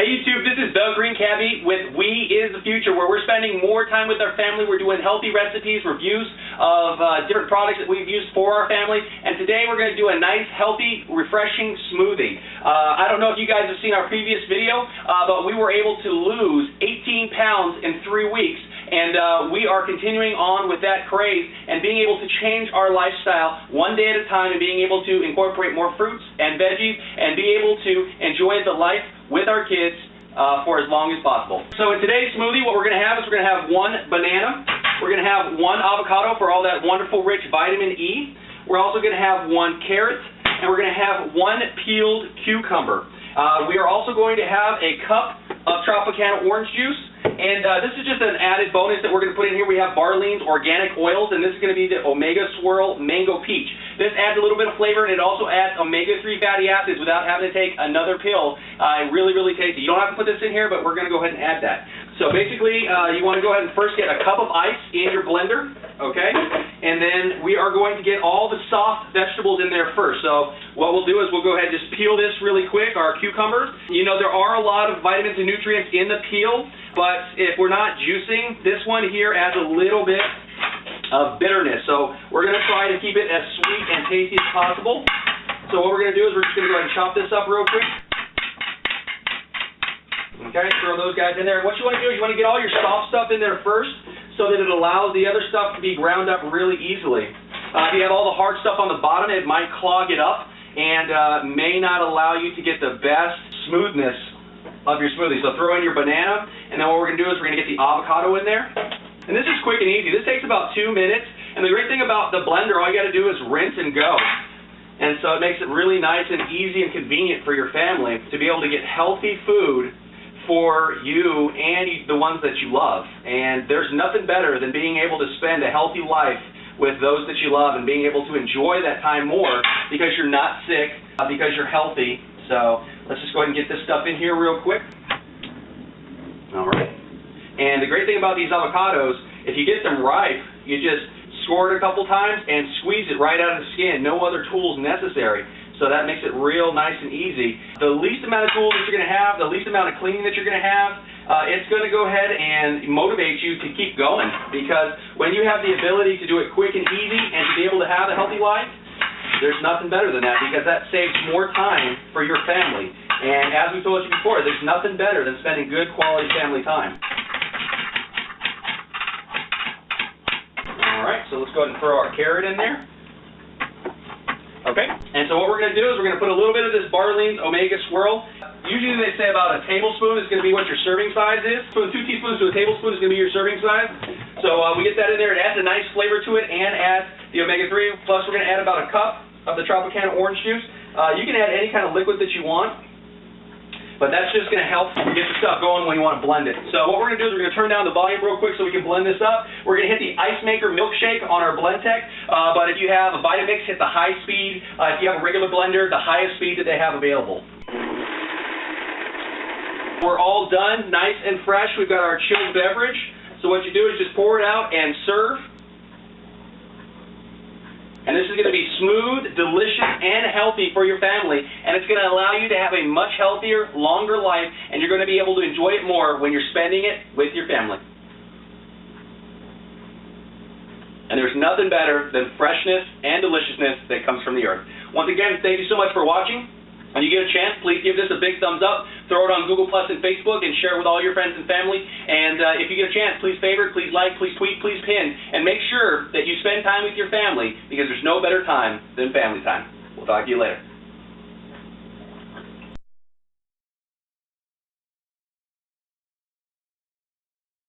Hey YouTube, this is The Green Cabbie with We Is the Future, where we're spending more time with our family. We're doing healthy recipes, reviews of different products that we've used for our family, and today we're going to do a nice, healthy, refreshing smoothie. I don't know if you guys have seen our previous video, but we were able to lose 18 pounds in 3 weeks, and we are continuing on with that craze and being able to change our lifestyle one day at a time and being able to incorporate more fruits and veggies and be able to enjoy the life with our kids for as long as possible. So in today's smoothie, what we're going to have is we're going to have 1 banana, we're going to have 1 avocado for all that wonderful rich vitamin E, we're also going to have 1 carrot, and we're going to have 1 peeled cucumber. We are also going to have a cup of Tropicana orange juice, and this is just an added bonus that we're going to put in here. We have Barlean's organic oils, and this is going to be the Omega Swirl Mango Peach. This adds a little bit of flavor, and it also adds omega-3 fatty acids without having to take another pill. Really, really tasty. You don't have to put this in here, but we're going to go ahead and add that. So basically, you want to go ahead and first get a cup of ice in your blender, okay? And then we are going to get all the soft vegetables in there first. So what we'll do is we'll go ahead and just peel this really quick, our cucumbers. You know, there are a lot of vitamins and nutrients in the peel, but if we're not juicing, this one here adds a little bit of bitterness. So we're going to try to keep it as sweet and tasty as possible. So what we're going to do is we're just going to go ahead and chop this up real quick. Okay, throw those guys in there. What you want to do is you want to get all your soft stuff in there first so that it allows the other stuff to be ground up really easily. If you have all the hard stuff on the bottom, it might clog it up and may not allow you to get the best smoothness of your smoothie. So throw in your banana, and then what we're going to do is we're going to get the avocado in there. And this is quick and easy. This takes about 2 minutes, and the great thing about the blender, all you got to do is rinse and go. And so it makes it really nice and easy and convenient for your family to be able to get healthy food for you and the ones that you love. And there's nothing better than being able to spend a healthy life with those that you love and being able to enjoy that time more because you're not sick, because you're healthy. So let's just go ahead and get this stuff in here real quick. All right. And the great thing about these avocados, if you get them ripe, you just score it a couple times and squeeze it right out of the skin. No other tools necessary. So that makes it real nice and easy. The least amount of tools that you're going to have, the least amount of cleaning that you're going to have, it's going to go ahead and motivate you to keep going. Because when you have the ability to do it quick and easy and to be able to have a healthy life, there's nothing better than that, because that saves more time for your family. And as we told you before, there's nothing better than spending good quality family time. Alright, so let's go ahead and throw our carrot in there. Okay, and so what we're going to do is we're going to put a little bit of this Barlean's Omega Swirl. Usually they say about a tablespoon is going to be what your serving size is. So 2 teaspoons to a tablespoon is going to be your serving size. So we get that in there. It adds a nice flavor to it and adds the omega-3. Plus we're going to add about a cup of the Tropicana orange juice. You can add any kind of liquid that you want, but that's just going to help get the stuff going when you want to blend it. So what we're going to do is we're going to turn down the volume real quick so we can blend this up. We're going to hit the Ice Maker Milkshake on our Blend Tech, but if you have a Vitamix, hit the high speed. If you have a regular blender, the highest speed that they have available. We're all done, nice and fresh. We've got our chilled beverage. So what you do is just pour it out and serve. And this is going to be smooth, delicious, and healthy for your family. And it's going to allow you to have a much healthier, longer life, and you're going to be able to enjoy it more when you're spending it with your family. And there's nothing better than freshness and deliciousness that comes from the earth. Once again, thank you so much for watching. When you get a chance, please give this a big thumbs up. Throw it on Google Plus and Facebook and share it with all your friends and family. And if you get a chance, please favorite, please like, please tweet, please pin. And make sure that you spend time with your family, because there's no better time than family time. We'll talk to you later.